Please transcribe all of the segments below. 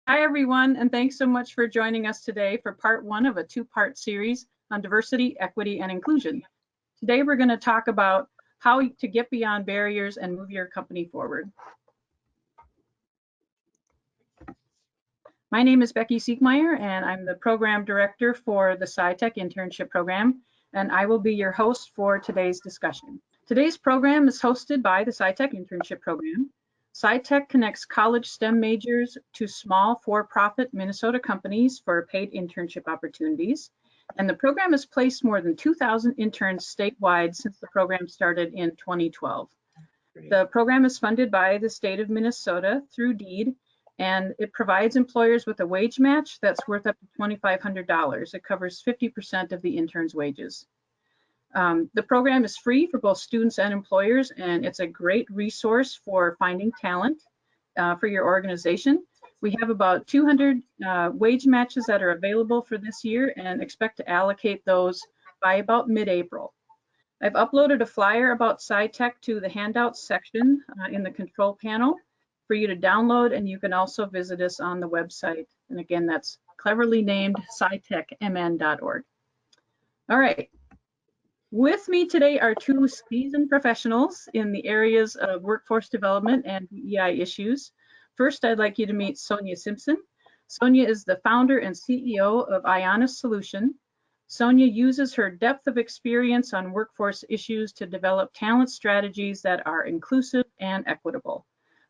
Hi, everyone, and thanks so much for joining us today for part one of a two-part series on diversity, equity, and inclusion. Today, we're going to talk about how to get beyond barriers and move your company forward. My name is Becky Siegmeyer, and I'm the program director for the Scitec Internship program, and I will be your host for today's discussion. Today's program is hosted by the Scitec Internship program. Scitec connects college STEM majors to small for-profit Minnesota companies for paid internship opportunities. And the program has placed more than 2,000 interns statewide since the program started in 2012. Great. The program is funded by the state of Minnesota through DEED, and it provides employers with a wage match that's worth up to $2,500. It covers 50% of the intern's wages. The program is free for both students and employers, and it's a great resource for finding talent for your organization. We have about 200 wage matches that are available for this year and expect to allocate those by about mid-April. I've uploaded a flyer about Scitec to the handouts section in the control panel for you to download, and you can also visit us on the website. And again, that's cleverly named scitecmn.org. All right. With me today are two seasoned professionals in the areas of workforce development and DEI issues. First, I'd like you to meet Sonia Simpson. Sonia is the founder and CEO of Ionis Solution. Sonia uses her depth of experience on workforce issues to develop talent strategies that are inclusive and equitable,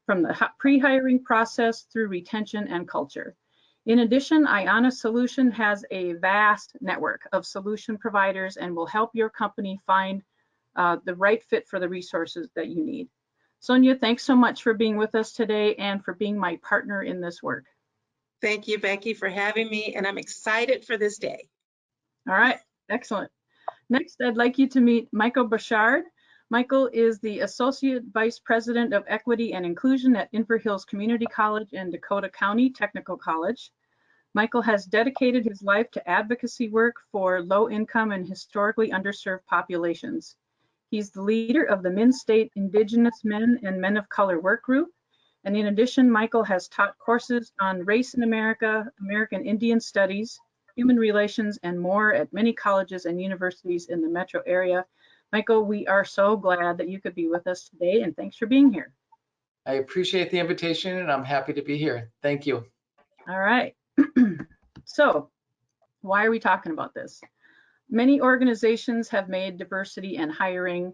from the pre-hiring process through retention and culture. In addition, Ionis Solution has a vast network of solution providers and will help your company find the right fit for the resources that you need. Sonia, thanks so much for being with us today and for being my partner in this work. Thank you, Becky, for having me, and I'm excited for this day. All right, excellent. Next, I'd like you to meet Michael Bouchard. Michael is the Associate Vice President of Equity and Inclusion at Inver Hills Community College and Dakota County Technical College. Michael has dedicated his life to advocacy work for low-income and historically underserved populations. He's the leader of the Min-State Indigenous Men and Men of Color Work Group. And in addition, Michael has taught courses on race in America, American Indian Studies, human relations, and more at many colleges and universities in the metro area. Michael, we are so glad that you could be with us today, and thanks for being here. I appreciate the invitation, and I'm happy to be here. Thank you. All right. So, why are we talking about this? Many organizations have made diversity and hiring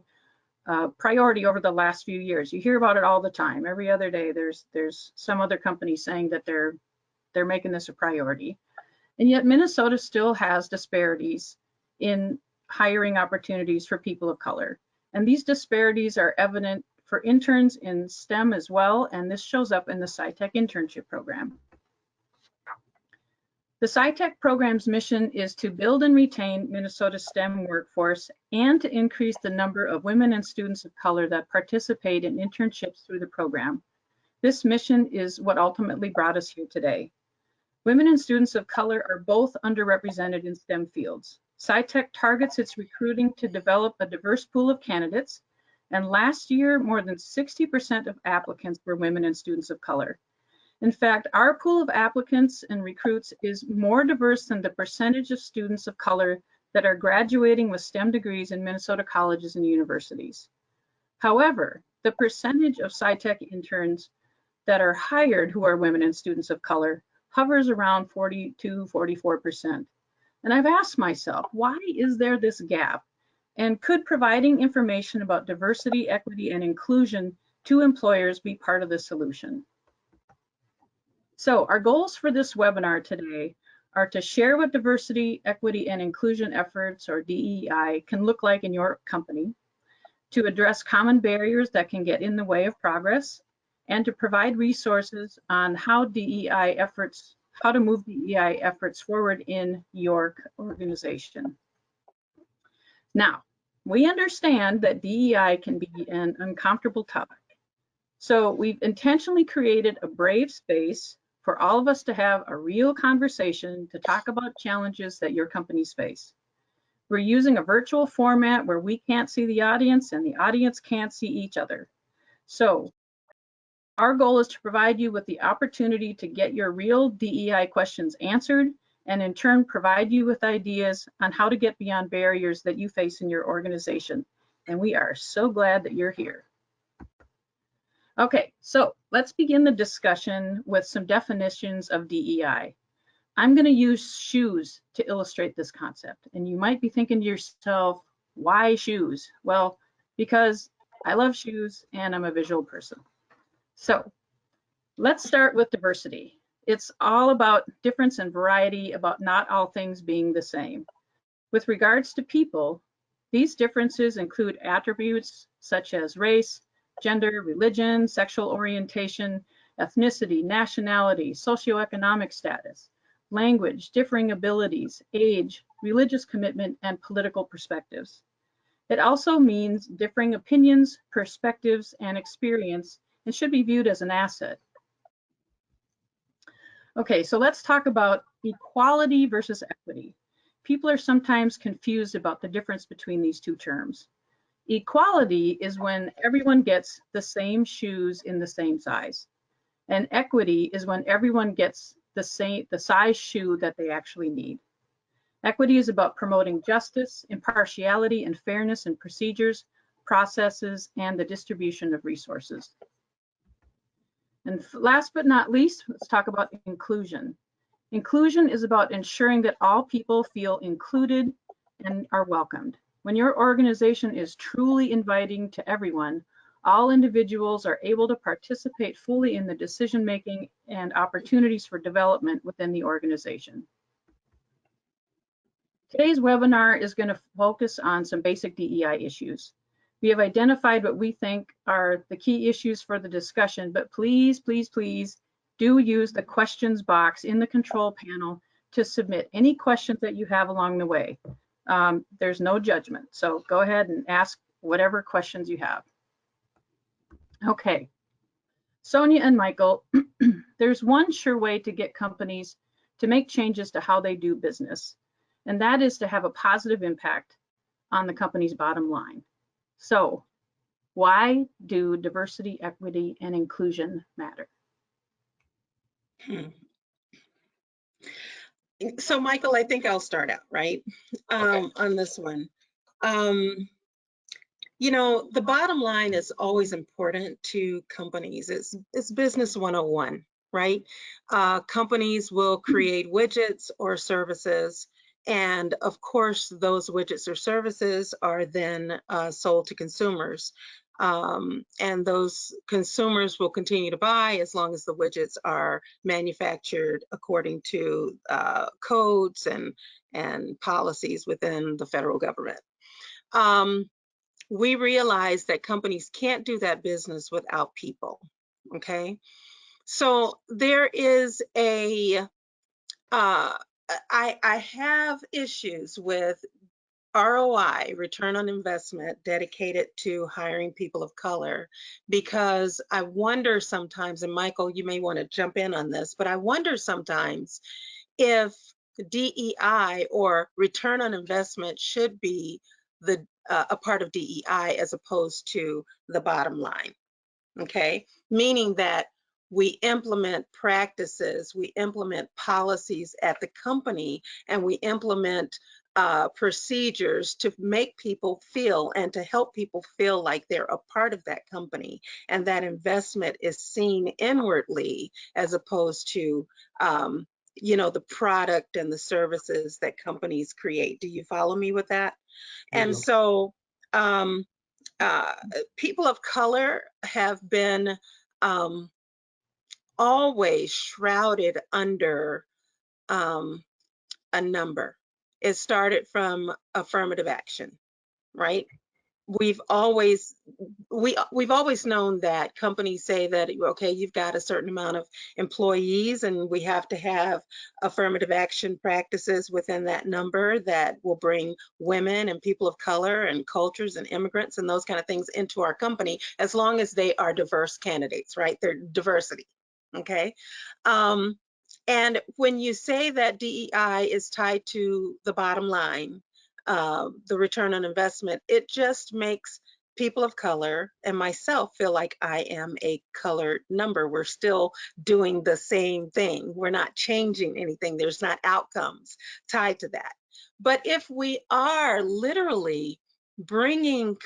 priority over the last few years. You hear about it all the time. Every other day, there's some other company saying that they're making this a priority. And yet Minnesota still has disparities in hiring opportunities for people of color. And these disparities are evident for interns in STEM as well, and this shows up in the Scitec Internship program. The Scitec program's mission is to build and retain Minnesota's STEM workforce and to increase the number of women and students of color that participate in internships through the program. This mission is what ultimately brought us here today. Women and students of color are both underrepresented in STEM fields. Scitec targets its recruiting to develop a diverse pool of candidates, and last year, more than 60% of applicants were women and students of color. In fact, our pool of applicants and recruits is more diverse than the percentage of students of color that are graduating with STEM degrees in Minnesota colleges and universities. However, the percentage of Scitec interns that are hired who are women and students of color hovers around 42–44%. And I've asked myself, why is there this gap? And could providing information about diversity, equity, and inclusion to employers be part of the solution? So our goals for this webinar today are to share what diversity, equity, and inclusion efforts, or DEI, can look like in your company, to address common barriers that can get in the way of progress, and to provide resources on how to move DEI efforts forward in your organization. Now, we understand that DEI can be an uncomfortable topic. So we've intentionally created a brave space for all of us to have a real conversation to talk about challenges that your companies face. We're using a virtual format where we can't see the audience and the audience can't see each other. So Our goal is to provide you with the opportunity to get your real DEI questions answered, and in turn provide you with ideas on how to get beyond barriers that you face in your organization. And we are so glad that you're here. Okay, so let's begin the discussion with some definitions of DEI. I'm going to use shoes to illustrate this concept. And you might be thinking to yourself, why shoes? Well, because I love shoes and I'm a visual person. So let's start with diversity. It's all about difference and variety, about not all things being the same. With regards to people, these differences include attributes such as race, gender, religion, sexual orientation, ethnicity, nationality, socioeconomic status, language, differing abilities, age, religious commitment, and political perspectives. It also means differing opinions, perspectives, and experience, and should be viewed as an asset. Okay, so let's talk about equality versus equity. People are sometimes confused about the difference between these two terms. Equality is when everyone gets the same shoes in the same size. And equity is when everyone gets the size shoe that they actually need. Equity is about promoting justice, impartiality, and fairness in procedures, processes, and the distribution of resources. And last but not least, let's talk about inclusion. Inclusion is about ensuring that all people feel included and are welcomed. When your organization is truly inviting to everyone, all individuals are able to participate fully in the decision-making and opportunities for development within the organization. Today's webinar is going to focus on some basic DEI issues. We have identified what we think are the key issues for the discussion, but please, please, please do use the questions box in the control panel to submit any questions that you have along the way. There's no judgment, so go ahead and ask whatever questions you have. Okay, Sonia and Michael, there's one sure way to get companies to make changes to how they do business, and that is to have a positive impact on the company's bottom line. So why do diversity, equity, and inclusion matter? So Michael, I think I'll start out, right? Okay. On this one. You know, the bottom line is always important to companies. It's business 101, right? Companies will create widgets or services, and of course, those widgets or services are then sold to consumers. And those consumers will continue to buy as long as the widgets are manufactured according to codes and policies within the federal government. We realize that companies can't do that business without people, okay? So there is I have issues with ROI, return on investment, dedicated to hiring people of color, because I wonder sometimes, and Michael, you may want to jump in on this, but I wonder sometimes if DEI or return on investment should be a part of DEI as opposed to the bottom line, okay? Meaning that we implement practices, we implement policies at the company, and we implement procedures to make people feel and to help people feel like they're a part of that company, and that investment is seen inwardly as opposed to you know, the product and the services that companies create. Do you follow me with that? And so people of color have been always shrouded under a number. It started from affirmative action, right? We've always known that companies say that, okay, you've got a certain amount of employees and we have to have affirmative action practices within that number that will bring women and people of color and cultures and immigrants and those kind of things into our company, as long as they are diverse candidates, right? They're diversity, okay? And when you say that DEI is tied to the bottom line, the return on investment, it just makes people of color and myself feel like I am a colored number. We're still doing the same thing. We're not changing anything. There's not outcomes tied to that. But if we are literally bringing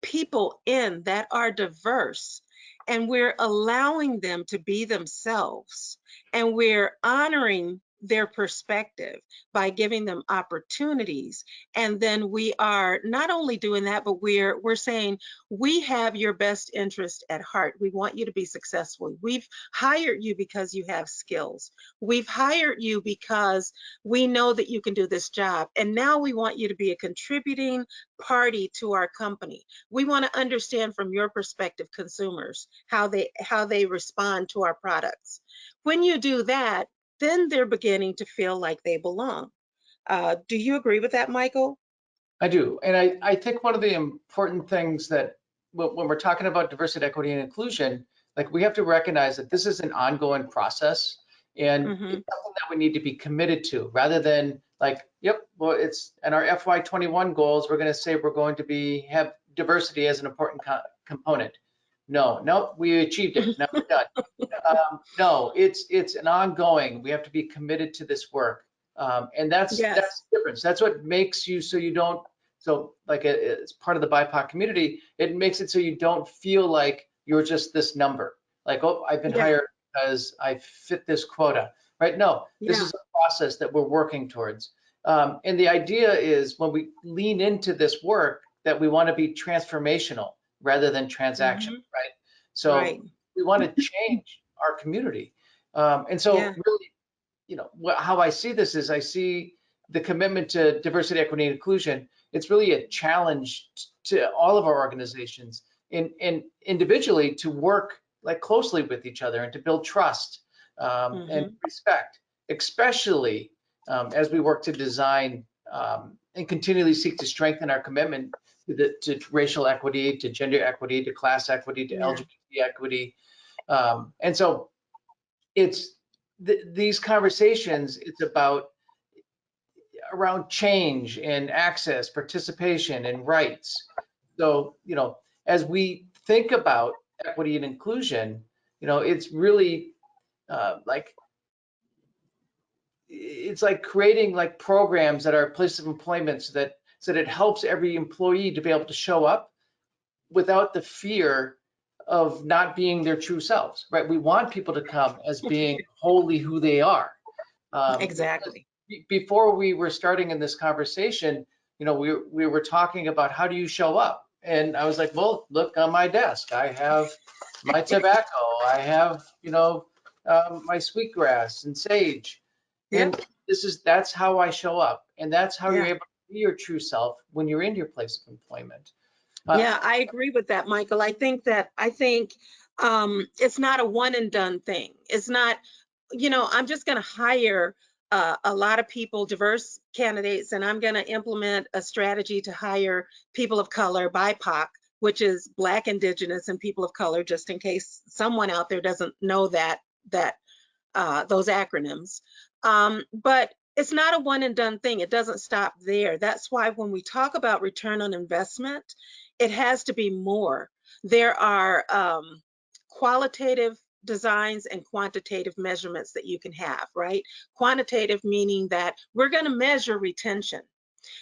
people in that are diverse, and we're allowing them to be themselves, and we're honoring their perspective by giving them opportunities, and then we are not only doing that, but we're saying we have your best interest at heart. We want you to be successful. We've hired you because you have skills. We've hired you because we know that you can do this job, and now we want you to be a contributing party to our company. We want to understand from your perspective, consumers, how they respond to our products. When you do that, then they're beginning to feel like they belong. Do you agree with that, Michael? I do. And I think one of the important things that when we're talking about diversity, equity, and inclusion, like we have to recognize that this is an ongoing process, and it's something that we need to be committed to rather than like, yep, well, it's in our FY21 goals, we're going to say we're going to have diversity as an important component. No, we achieved it. Now we're done. No, it's an ongoing. We have to be committed to this work, and that's Yes. the difference. That's what makes you so you don't. So like it's part of the BIPOC community. It makes it so you don't feel like you're just this number. Like, oh, I've been hired because I fit this quota, right? No, this is a process that we're working towards. And the idea is when we lean into this work that we want to be transformational rather than transaction, right? So we want to change our community. And so really, you know, how I see this is I see the commitment to diversity, equity, and inclusion. It's really a challenge to all of our organizations and individually to work like closely with each other and to build trust and respect, especially as we work to design and continually seek to strengthen our commitment to racial equity, to gender equity, to class equity, to LGBT equity. And so it's these conversations, it's about around change and access, participation, and rights. So, you know, as we think about equity and inclusion, you know, it's really like, it's like creating like programs that are place of employment so that it helps every employee to be able to show up without the fear of not being their true selves, right? We want people to come as being wholly who they are. Exactly. Before we were starting in this conversation, you know, we were talking about how do you show up? And I was like, well, look on my desk. I have my tobacco. I have, you know, my sweetgrass and sage. And that's how I show up. And that's how you're able to be your true self when you're in your place of employment. Yeah, I agree with that, Michael. I think it's not a one and done thing. It's not, you know, I'm just going to hire a lot of people, diverse candidates, and I'm going to implement a strategy to hire people of color, BIPOC, which is Black, Indigenous, and people of color, just in case someone out there doesn't know those acronyms. But it's not a one and done thing. It doesn't stop there. That's why when we talk about return on investment, it has to be more. There are qualitative designs and quantitative measurements that you can have, right? Quantitative meaning that we're going to measure retention.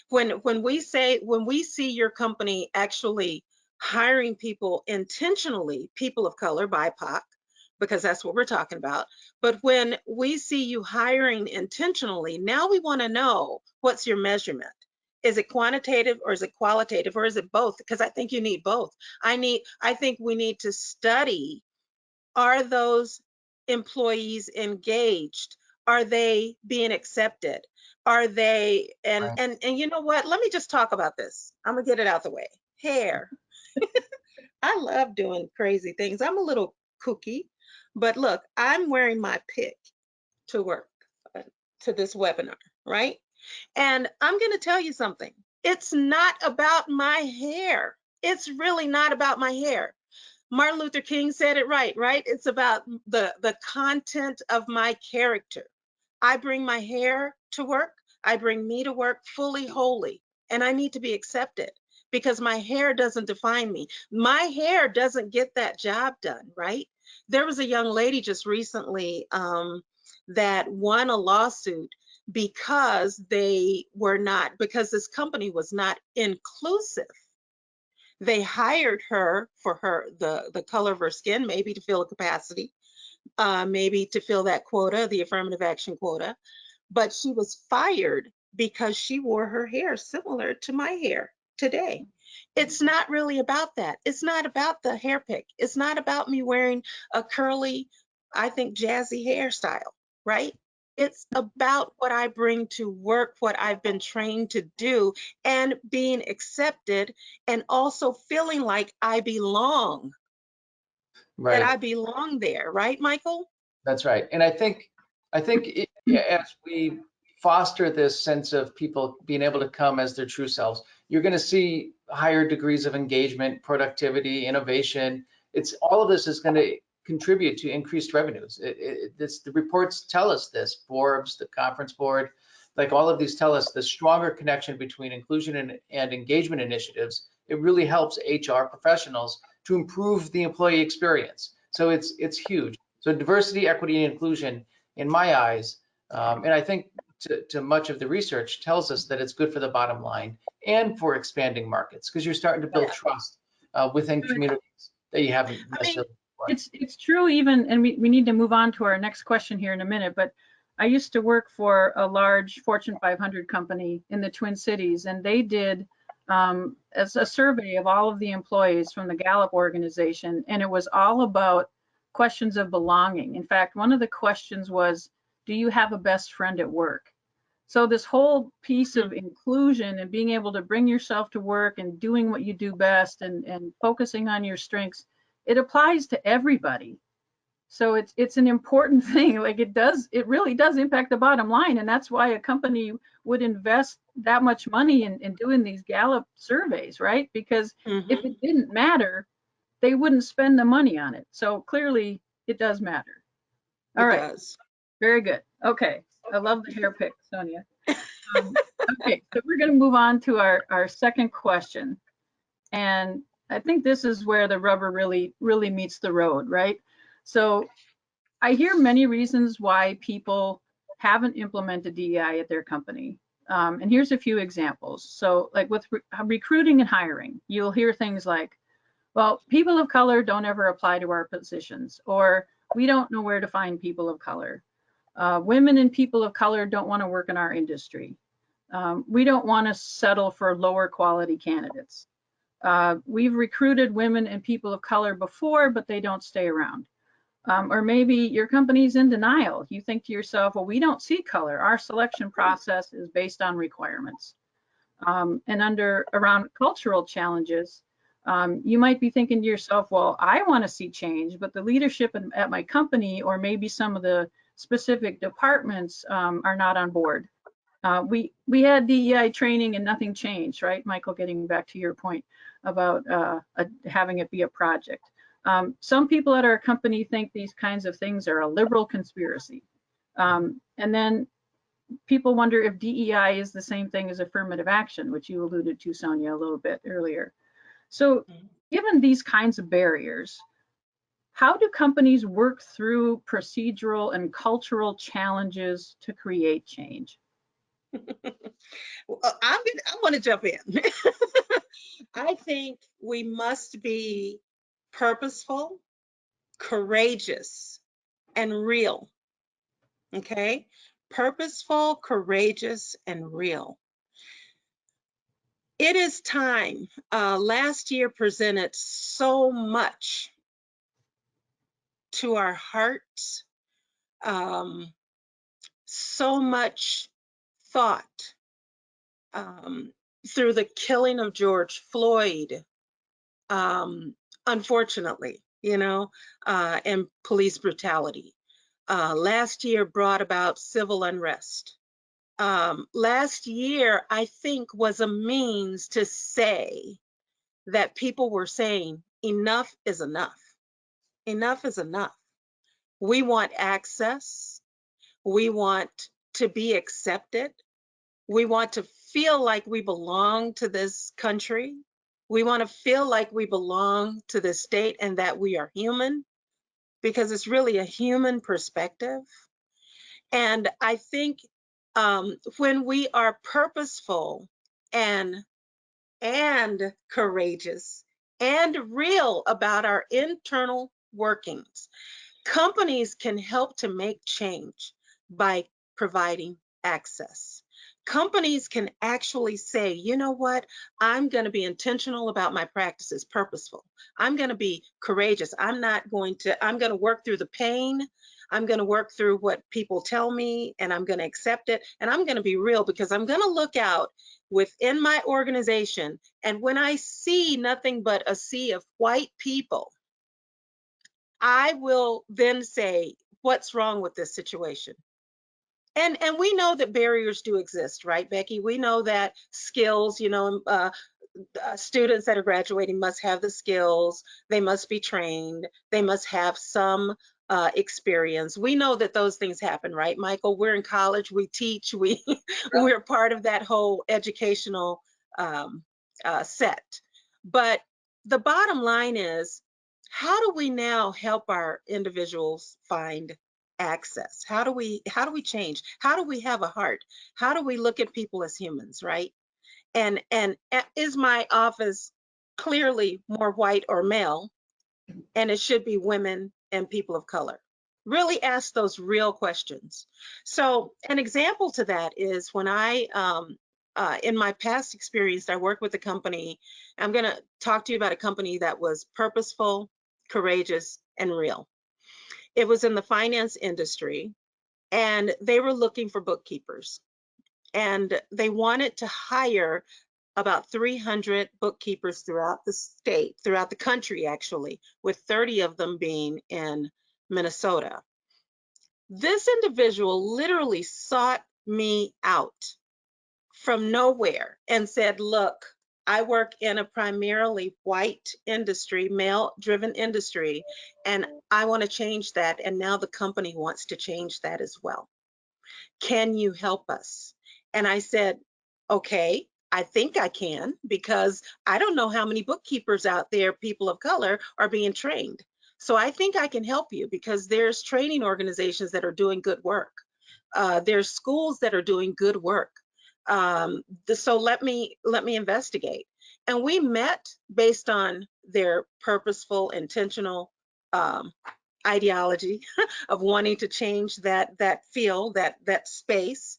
When we see your company actually hiring people intentionally, people of color, BIPOC, because that's what we're talking about. But when we see you hiring intentionally, now we want to know, what's your measurement? Is it quantitative or is it qualitative or is it both? Because I think you need both. I think we need to study, are those employees engaged? Are they being accepted? Are they, and you know what? Let me just talk about this. I'm gonna get it out the way. Hair. I love doing crazy things. I'm a little kooky, but look, I'm wearing my pick to work, to this webinar, right? And I'm going to tell you something. It's not about my hair. It's really not about my hair. Martin Luther King said it right? It's about the content of my character. I bring my hair to work. I bring me to work fully, wholly, and I need to be accepted. because my hair doesn't define me. My hair doesn't get that job done, right? There was a young lady just recently that won a lawsuit because because this company was not inclusive. They hired her for the color of her skin, maybe to fill a capacity, maybe to fill that quota, the affirmative action quota, but she was fired because she wore her hair similar to my hair today. It's not really about that. It's not about the hair pick. It's not about me wearing a curly, I think, jazzy hairstyle, right? It's about what I bring to work, what I've been trained to do, and being accepted, and also feeling like I belong, that Right. I belong there, right, Michael? That's right. And as we foster this sense of people being able to come as their true selves, you're going to see higher degrees of engagement, productivity, innovation. It's all of this is going to contribute to increased revenues. The reports tell us this. Forbes, the Conference Board, like all of these tell us the stronger connection between inclusion and engagement initiatives. It really helps HR professionals to improve the employee experience. So it's huge. So diversity, equity, and inclusion, in my eyes, and I think to much of the research tells us that it's good for the bottom line and for expanding markets, because you're starting to build trust within communities that you haven't I mean, necessarily before. It's true even, and we need to move on to our next question here in a minute, but I used to work for a large Fortune 500 company in the Twin Cities, and they did as a survey of all of the employees from the Gallup organization, and it was all about questions of belonging. In fact, one of the questions was, do you have a best friend at work? So this whole piece of inclusion and being able to bring yourself to work and doing what you do best and focusing on your strengths, it applies to everybody. So it's an important thing. Like it really does impact the bottom line. And that's why a company would invest that much money in doing these Gallup surveys, right? Because if it didn't matter, they wouldn't spend the money on it. So clearly it does matter. All it right, does. very good. Okay, I love the hair pick, Sonia. Okay, so we're gonna move on to our second question. And I think this is where the rubber really meets the road, right? So I hear many reasons why people haven't implemented DEI at their company. And here's a few examples. So like with recruiting and hiring, you'll hear things like, well, people of color don't ever apply to our positions, or we don't know where to find people of color. Women and people of color don't want to work in our industry. We don't want to settle for lower quality candidates. We've recruited women and people of color before, but they don't stay around. Or maybe your company's in denial. You think to yourself, well, we don't see color. Our selection process is based on requirements. And around cultural challenges, you might be thinking to yourself, well, I want to see change, but the leadership at my company, or maybe some of the specific departments are not on board. We had DEI training and nothing changed, right, Michael, getting back to your point about having it be a project. Some people at our company think these kinds of things are a liberal conspiracy. And then people wonder if DEI is the same thing as affirmative action, which you alluded to, Sonia, a little bit earlier. So given these kinds of barriers, how do companies work through procedural and cultural challenges to create change? Well, I want to jump in. I think we must be purposeful, courageous, and real. Okay? Purposeful, courageous, and real. It is time. Last year presented so much to our hearts, so much thought through the killing of George Floyd, unfortunately, and police brutality. Last year brought about civil unrest. Last year, I think, was a means to say that people were saying enough is enough. Enough is enough. We want access. We want to be accepted. We want to feel like we belong to this country. We want to feel like we belong to this state and that we are human, because it's really a human perspective. And I think when we are purposeful and courageous and real about our internal workings, companies can help to make change by providing access. Companies can actually say, you know what, I'm going to be intentional about my practices, purposeful. I'm going to be courageous. I'm going to work through the pain. I'm going to work through what people tell me, and I'm going to accept it. And I'm going to be real, because I'm going to look out within my organization. And when I see nothing but a sea of white people, I will then say, what's wrong with this situation? And we know that barriers do exist, right, Becky? We know that skills, students that are graduating must have the skills, they must be trained, they must have some experience. We know that those things happen, right, Michael? We're in college, we teach, we're part of that whole educational set. But the bottom line is, how do we now help our individuals find access? How do we change? How do we have a heart? How do we look at people as humans, right? And is my office clearly more white or male? And it should be women and people of color. Really ask those real questions. So an example to that is when I in my past experience, I worked with a company. I'm going to talk to you about a company that was purposeful, courageous, and real. It was in the finance industry, and they were looking for bookkeepers. And they wanted to hire about 300 bookkeepers throughout the state, throughout the country, actually, with 30 of them being in Minnesota. This individual literally sought me out from nowhere and said, look, I work in a primarily white industry, male-driven industry, and I want to change that. And now the company wants to change that as well. Can you help us? And I said, okay, I think I can, because I don't know how many bookkeepers out there, people of color, are being trained. So I think I can help you, because there's training organizations that are doing good work. There's schools that are doing good work. So let me investigate. And we met based on their purposeful, intentional ideology of wanting to change that field, that space.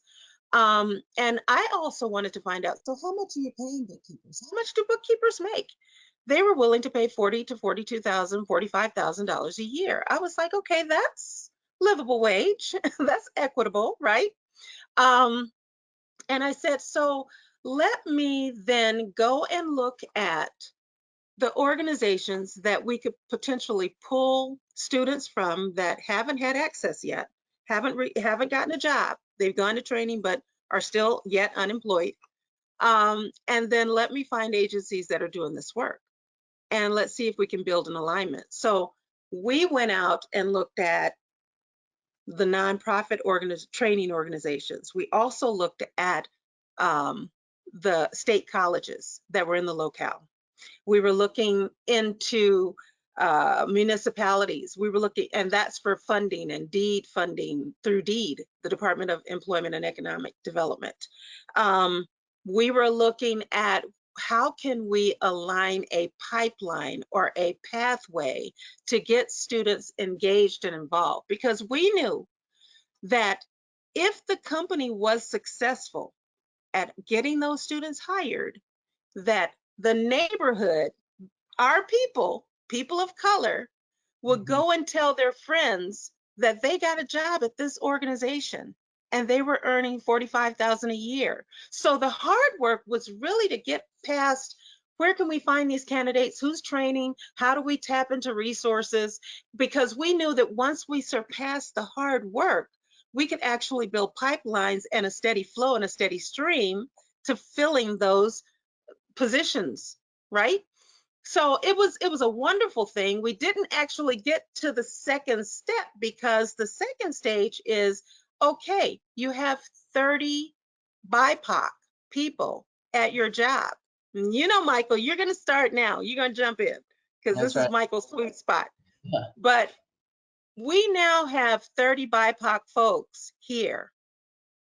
And I also wanted to find out, so how much are you paying bookkeepers? How much do bookkeepers make? They were willing to pay $40,000 to $42,000, $45,000 a year. I was like, okay, that's livable wage. That's equitable, right? And I said, so let me then go and look at the organizations that we could potentially pull students from that haven't had access yet, haven't gotten a job. They've gone to training but are still yet unemployed. And then let me find agencies that are doing this work, and let's see if we can build an alignment. So we went out and looked at the nonprofit training organizations. We also looked at the state colleges that were in the locale. We were looking into municipalities. We were looking, and that's for funding and deed funding through DEED, the Department of Employment and Economic Development. We were looking at how can we align a pipeline or a pathway to get students engaged and involved, because we knew that if the company was successful at getting those students hired, that the neighborhood, our people of color, would go and tell their friends that they got a job at this organization and they were earning $45,000 a year. So the hard work was really to get past, where can we find these candidates? Who's training? How do we tap into resources? Because we knew that once we surpassed the hard work, we could actually build pipelines and a steady flow and a steady stream to filling those positions, right? So it was a wonderful thing. We didn't actually get to the second step, because the second stage is, okay, you have 30 BIPOC people at your job. You know, Michael, you're going to start now. You're going to jump in because That's this is right. Michael's sweet spot. Yeah. But we now have 30 BIPOC folks here.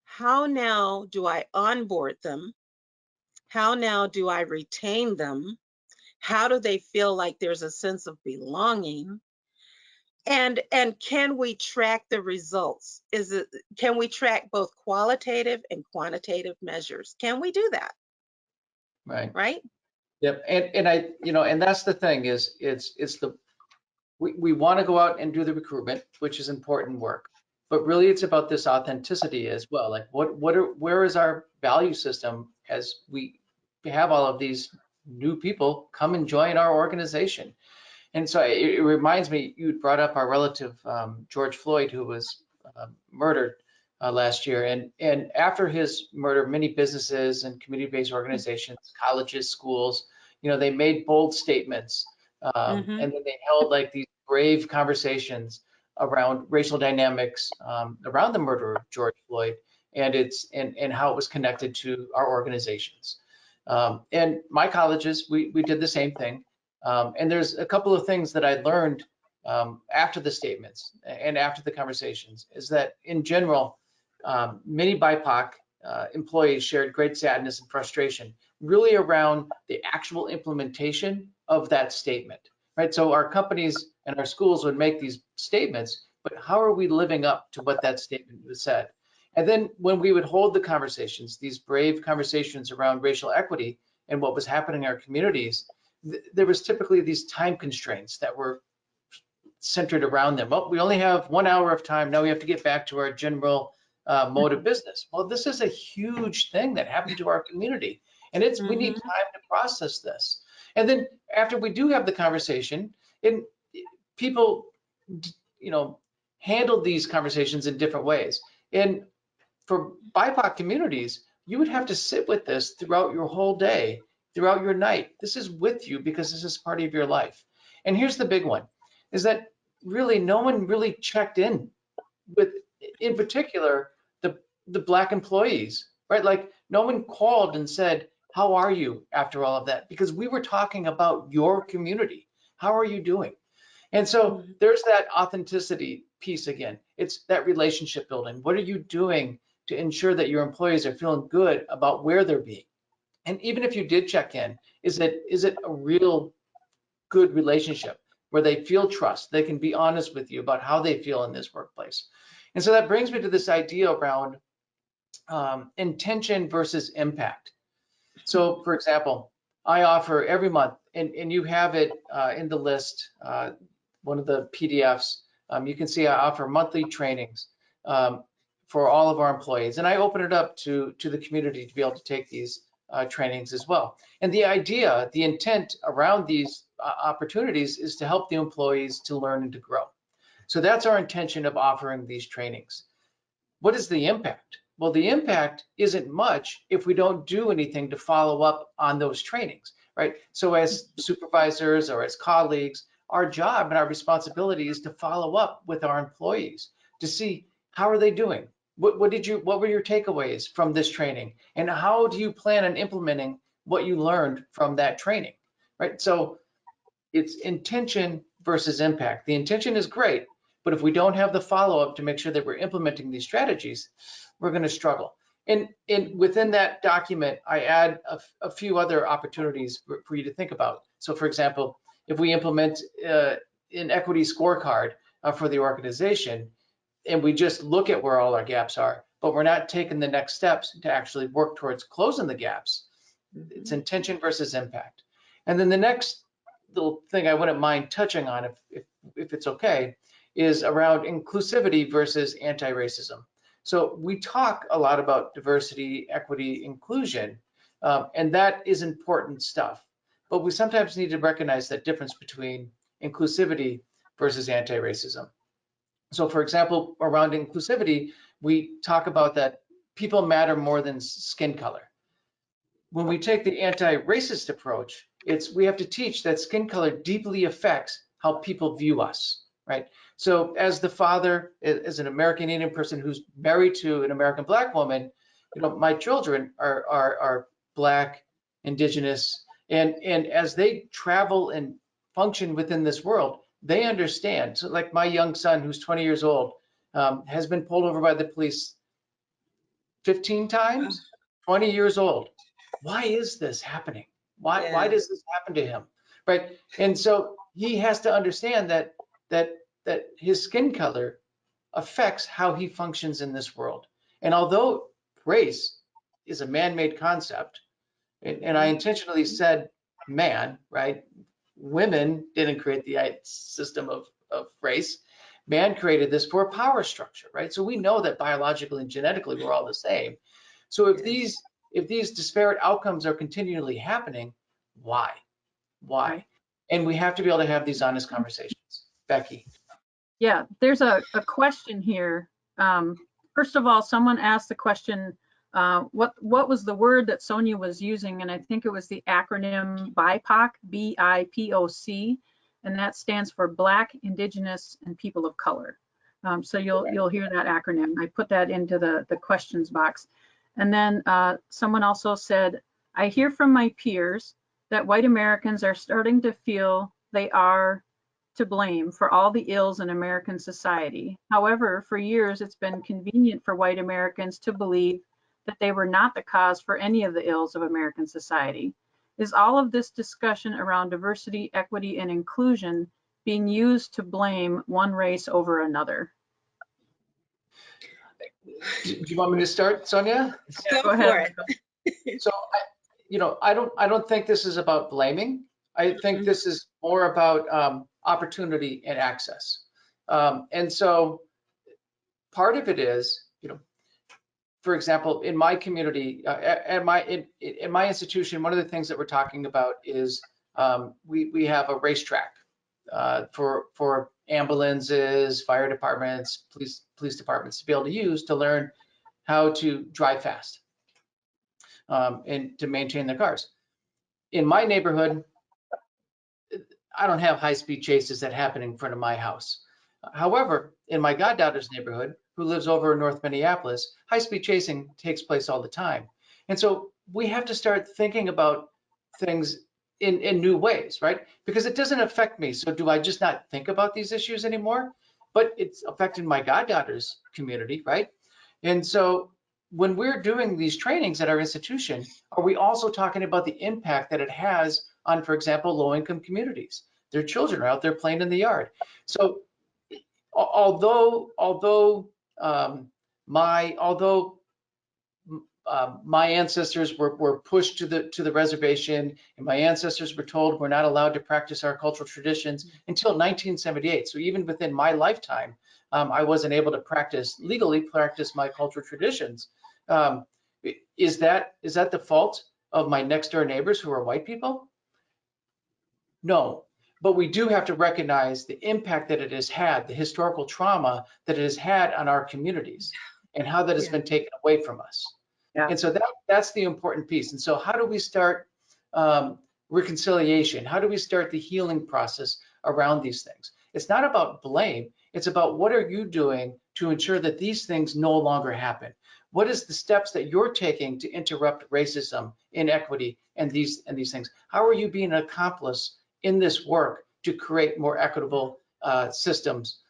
How now do I onboard them? How now do I retain them? How do they feel like there's a sense of belonging? And can we track the results? Can we track both qualitative and quantitative measures? Can we do that? Right. Right? Yep. And I, and that's the thing is we want to go out and do the recruitment, which is important work, but really it's about this authenticity as well. Like where is our value system as we have all of these new people come and join our organization? And so it reminds me, you brought up our relative, George Floyd, who was murdered last year. And after his murder, many businesses and community-based organizations, colleges, schools, they made bold statements. And then they held like these brave conversations around racial dynamics around the murder of George Floyd and how it was connected to our organizations. And my colleges, we did the same thing. And there's a couple of things that I learned after the statements and after the conversations is that in general, many BIPOC employees shared great sadness and frustration really around the actual implementation of that statement, right? So our companies and our schools would make these statements, but how are we living up to what that statement was said? And then when we would hold the conversations, these brave conversations around racial equity and what was happening in our communities, there was typically these time constraints that were centered around them. Well, we only have 1 hour of time. Now we have to get back to our general mode of business. Well, this is a huge thing that happened to our community. And we need time to process this. And then after we do have the conversation, and people, handle these conversations in different ways. And for BIPOC communities, you would have to sit with this throughout your whole day, throughout your night. This is with you because this is part of your life. And here's the big one, is that really no one really checked in with, in particular, the Black employees, right? Like no one called and said, how are you after all of that? Because we were talking about your community. How are you doing? And so there's that authenticity piece again. It's that relationship building. What are you doing to ensure that your employees are feeling good about where they're being? And even if you did check in, is it a real good relationship where they feel trust? They can be honest with you about how they feel in this workplace. And so that brings me to this idea around intention versus impact. So for example, I offer every month, and you have it in the list, one of the PDFs, you can see I offer monthly trainings for all of our employees. And I open it up to the community to be able to take these trainings as well. And the idea, the intent around these opportunities is to help the employees to learn and to grow. So that's our intention of offering these trainings. What is the impact? Well, the impact isn't much if we don't do anything to follow up on those trainings, right? So as supervisors or as colleagues, our job and our responsibility is to follow up with our employees to see how are they doing? What were your takeaways from this training? And how do you plan on implementing what you learned from that training, right? So it's intention versus impact. The intention is great, but if we don't have the follow-up to make sure that we're implementing these strategies, we're going to struggle. And within that document, I add a few other opportunities for you to think about. So for example, if we implement an equity scorecard for the organization, and we just look at where all our gaps are, but we're not taking the next steps to actually work towards closing the gaps, it's intention versus impact. And then the next little thing I wouldn't mind touching on, if it's okay, is around inclusivity versus anti-racism. So we talk a lot about diversity, equity, inclusion, and that is important stuff. But we sometimes need to recognize that difference between inclusivity versus anti-racism. So for example, around inclusivity, we talk about that people matter more than skin color. When we take the anti-racist approach, we have to teach that skin color deeply affects how people view us, right? So as the father, as an American Indian person who's married to an American Black woman, my children are Black indigenous, and as they travel and function within this world, they understand. So like my young son, who's 20 years old, has been pulled over by the police 15 times, 20 years old. Why is this happening? Why does this happen to him? Right? And so he has to understand that his skin color affects how he functions in this world. And although race is a man-made concept, and I intentionally said man, right? Women didn't create the system of race. Man created this for a power structure, right? So we know that biologically and genetically we're all the same. So if these disparate outcomes are continually happening, why? Why? And we have to be able to have these honest conversations. Becky. Yeah, there's a question here. First of all, someone asked the question, what was the word that Sonia was using? And I think it was the acronym BIPOC, B-I-P-O-C, and that stands for Black, Indigenous, and People of Color. So you'll hear that acronym. I put that into the questions box. And then someone also said, I hear from my peers that white Americans are starting to feel they are to blame for all the ills in American society. However, for years, it's been convenient for white Americans to believe that they were not the cause for any of the ills of American society. Is all of this discussion around diversity, equity, and inclusion being used to blame one race over another? Do you want me to start, Sonia? Yeah, Go for it. So, I don't think this is about blaming. I think this is more about opportunity and access. And so part of it is, for example, in my community, in my institution, one of the things that we're talking about is we have a racetrack for ambulances, fire departments, police departments to be able to use to learn how to drive fast and to maintain their cars. In my neighborhood, I don't have high-speed chases that happen in front of my house. However, in my goddaughter's neighborhood, who lives over in North Minneapolis, high-speed chasing takes place all the time. And so we have to start thinking about things in new ways, right? Because it doesn't affect me. So do I just not think about these issues anymore? But it's affecting my goddaughter's community, right? And so when we're doing these trainings at our institution, are we also talking about the impact that it has on, for example, low-income communities? Their children are out there playing in the yard. So although my ancestors were pushed to the reservation, and my ancestors were told we're not allowed to practice our cultural traditions until 1978. So even within my lifetime, I wasn't able to legally practice my cultural traditions. Is that the fault of my next door neighbors who are white people? No, but we do have to recognize the impact that it has had, the historical trauma that it has had on our communities, and how that has been taken away from us. Yeah. And so that's the important piece. And so how do we start reconciliation? How do we start the healing process around these things? It's not about blame. It's about what are you doing to ensure that these things no longer happen? What is the steps that you're taking to interrupt racism, inequity, and these things? How are you being an accomplice in this work to create more equitable systems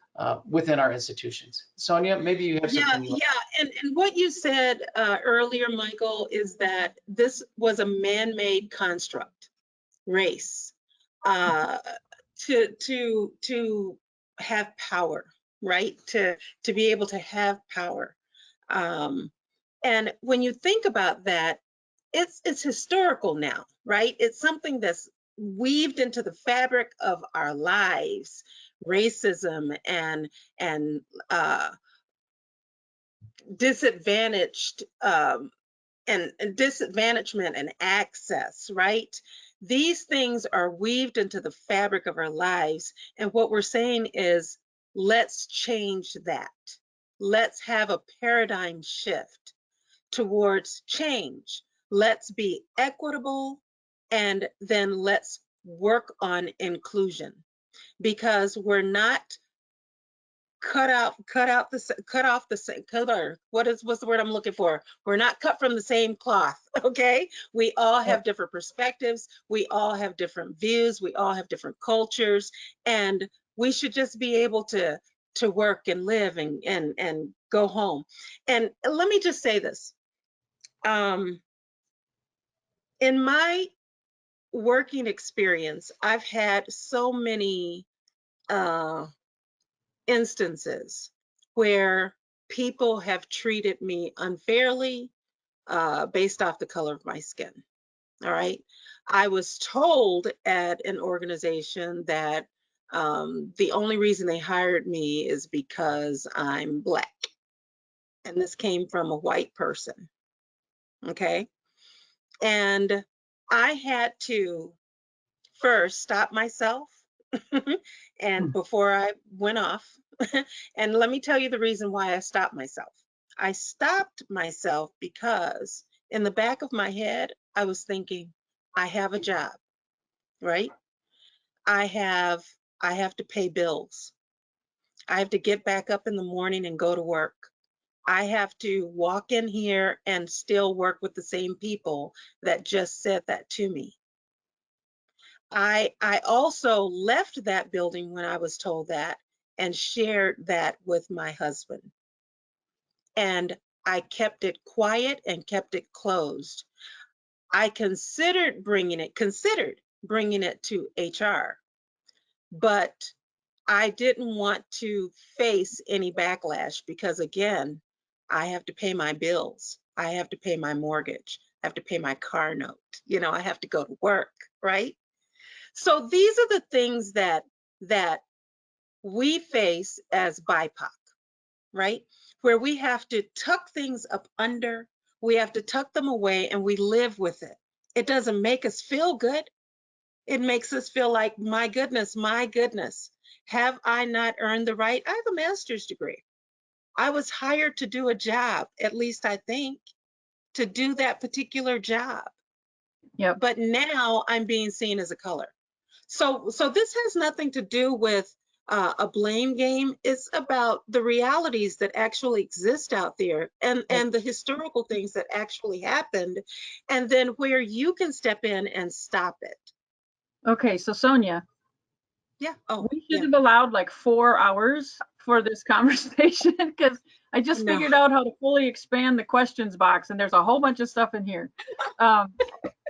within our institutions? Sonia, maybe you have something. And what you said earlier, Michael, is that this was a man-made construct, race, to have power, right? To be able to have power. And when you think about that, it's historical now, right? It's something that's weaved into the fabric of our lives, racism and disadvantaged and disadvantagement and access, right? These things are weaved into the fabric of our lives. And what we're saying is, let's change that. Let's have a paradigm shift towards change. Let's be equitable, and then let's work on inclusion, because we're not cut off the color. What's the word I'm looking for? We're not cut from the same cloth, okay? We all have different perspectives. We all have different views. We all have different cultures, and we should just be able to work and live and go home. And let me just say this. In my working experience, I've had so many instances where people have treated me unfairly based off the color of my skin. All right. I was told at an organization that the only reason they hired me is because I'm Black. And this came from a white person. Okay. And I had to first stop myself and before I went off. And let me tell you the reason why I stopped myself. I stopped myself because in the back of my head, I was thinking, I have a job, right? I have to pay bills. I have to get back up in the morning and go to work. I have to walk in here and still work with the same people that just said that to me. I also left that building when I was told that and shared that with my husband. And I kept it quiet and kept it closed. I considered bringing it to HR, but I didn't want to face any backlash because again, I have to pay my bills. I have to pay my mortgage. I have to pay my car note. You know, I have to go to work, right? So these are the things that we face as BIPOC, right? Where we have to tuck things up under, we have to tuck them away, and we live with it. It doesn't make us feel good. It makes us feel like, my goodness, have I not earned the right? I have a master's degree. I was hired to do a job, at least I think, to do that particular job. Yep. But now I'm being seen as a color. So this has nothing to do with a blame game. It's about the realities that actually exist out there and the historical things that actually happened, and then where you can step in and stop it. Okay, so Sonia, Yeah. Oh, we should yeah. have allowed like 4 hours for this conversation because I just No. figured out how to fully expand the questions box, and there's a whole bunch of stuff in here.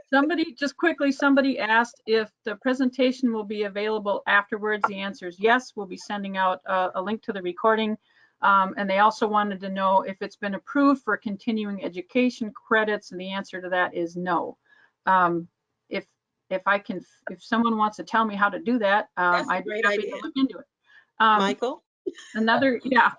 Somebody asked if the presentation will be available afterwards. The answer is yes. We'll be sending out a link to the recording. And they also wanted to know if it's been approved for continuing education credits, and the answer to that is no. If someone wants to tell me how to do that, That's a I'd be great happy idea. to look into it. Michael?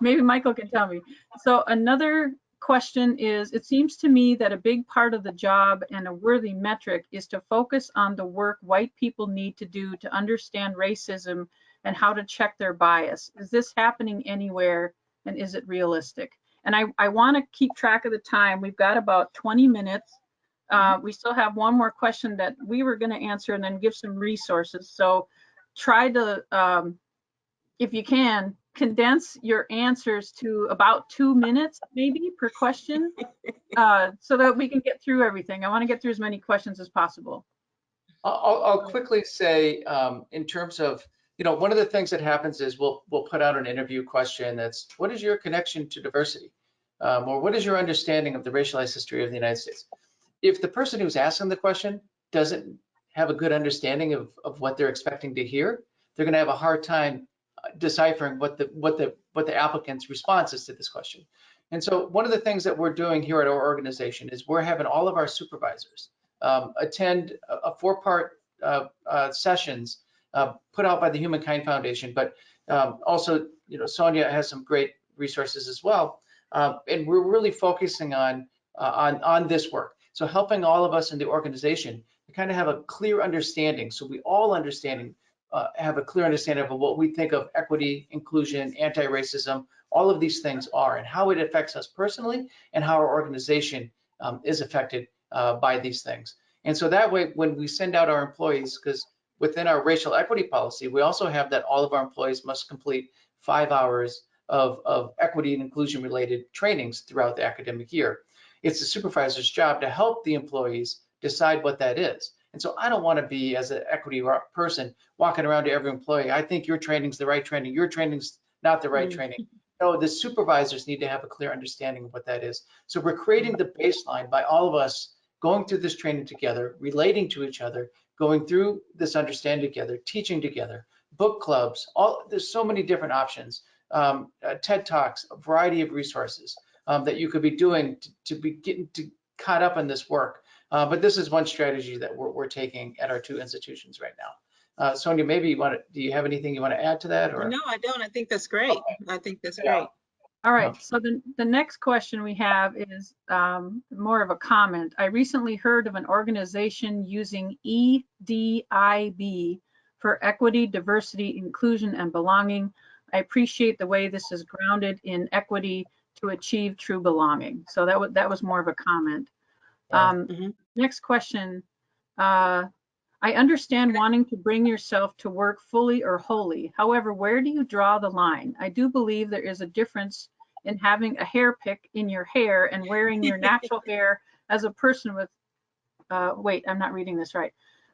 Maybe Michael can tell me. So another question is, it seems to me that a big part of the job and a worthy metric is to focus on the work white people need to do to understand racism and how to check their bias. Is this happening anywhere, and is it realistic? And I want to keep track of the time. We've got about 20 minutes. We still have one more question that we were going to answer and then give some resources. So try to, if you can, condense your answers to about 2 minutes maybe per question, so that we can get through everything. I want to get through as many questions as possible. I'll quickly say, in terms of, one of the things that happens is we'll put out an interview question that's, what is your connection to diversity? Or what is your understanding of the racialized history of the United States? If the person who's asking the question doesn't have a good understanding of what they're expecting to hear, they're going to have a hard time deciphering what the applicant's response is to this question. And so one of the things that we're doing here at our organization is we're having all of our supervisors attend a 4-part sessions put out by the Humankind Foundation, but also, Sonia has some great resources as well. And we're really focusing on this work. So helping all of us in the organization to kind of have a clear understanding, so we all have a clear understanding of what we think of equity, inclusion, anti-racism, all of these things are, and how it affects us personally, and how our organization is affected by these things. And so that way, when we send out our employees, because within our racial equity policy, we also have that all of our employees must complete 5 hours of equity and inclusion related trainings throughout the academic year. It's the supervisor's job to help the employees decide what that is. And so I don't want to be, as an equity person, walking around to every employee, I think your training's the right training, your training's not the right training. No, the supervisors need to have a clear understanding of what that is. So we're creating the baseline by all of us going through this training together, relating to each other, going through this understanding together, teaching together, book clubs, there's so many different options, TED Talks, a variety of resources that you could be doing to be getting caught up in this work. But this is one strategy that we're taking at our two institutions right now. Sonia, maybe do you have anything you want to add to that? Or? No, I don't. I think that's great. Okay. I think that's Yeah. great. All right, so the next question we have is more of a comment. I recently heard of an organization using EDIB for equity, diversity, inclusion, and belonging. I appreciate the way this is grounded in equity to achieve true belonging. So that was more of a comment. Next question. I understand wanting to bring yourself to work fully or wholly. However, where do you draw the line? I do believe there is a difference in having a hair pick in your hair and wearing your natural hair as a person with, wait, I'm not reading this right.